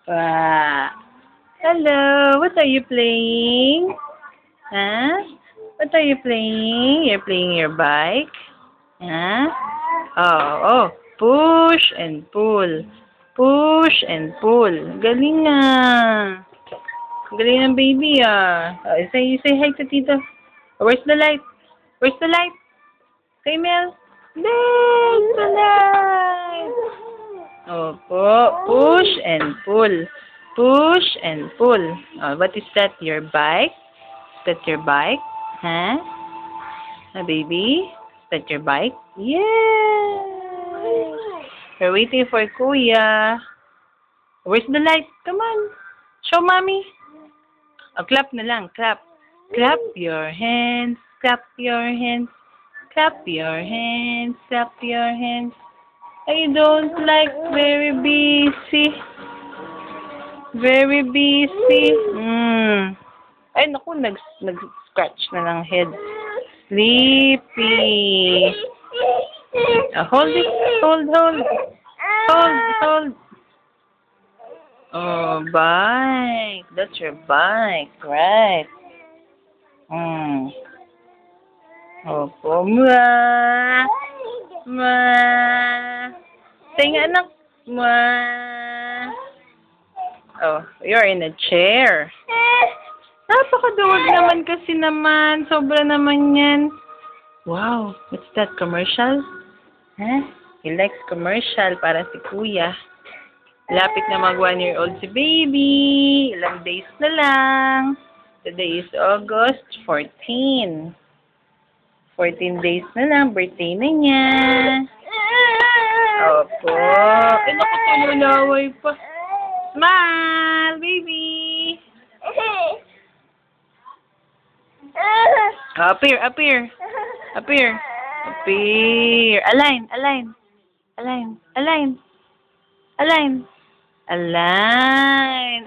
Wow. Hello, what are you playing? Huh? What are you playing? You're playing your bike? Huh? Oh, push and pull. Push and pull. Galing ah. Galing ng baby ah. Oh, say hi to Tito. Where's the light? Where's the light? Kay Mel. There's the light. Opo. Push and pull. Push and pull. Oh, what is that? Your bike? Is that your bike? Huh? Baby? Is that your bike? Yeah. We're waiting for Kuya. Where's the light? Come on. Show mommy. Oh, clap na lang. Clap. Clap your hands. Clap your hands. Clap your hands. Clap your hands. I don't like very busy. Very busy. Ay, naku, nag-scratch na ng head. Sleepy. Hold it. Hold. Oh, bike. That's your bike, right? Opo, ma. Say nga, anak. Ma. Oh, you're in a chair. Napakaduwag naman kasi naman. Sobra naman yan. Wow, what's that? Commercial? Huh? He likes commercial para si Kuya. Lapit na mag 1-year-old si baby. Ilang days na lang. Today is August 14. 14 days na lang. Birthday na niya. Opo. Eh, naku, tululaway pa. Smile, baby. Appear. Align.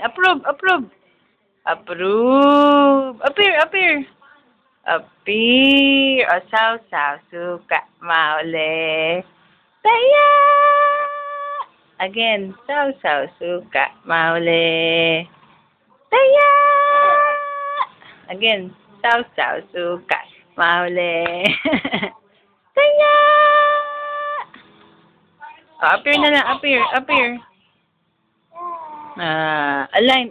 Approve. Appear. O, saw, suka, mauli. Taya! Again, saw, suka, mauli. Taya! Again, saw, suka, mauli. Taya! Oh, appear na lang, appear. Align.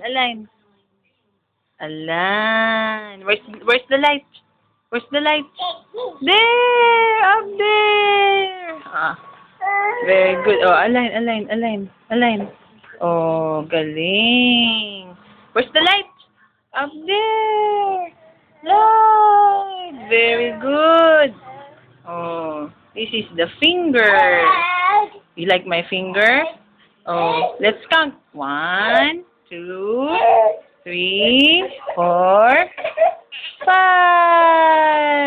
Where's the light? There! Up there! Very good. Oh, align. Oh, galing. Where's the light? Up there! Light! Very good. Oh, this is the finger. You like my finger? Oh, let's count. 1, 2, 3, 4, 5.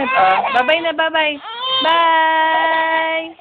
Oh, bye-bye na, bye-bye. Bye!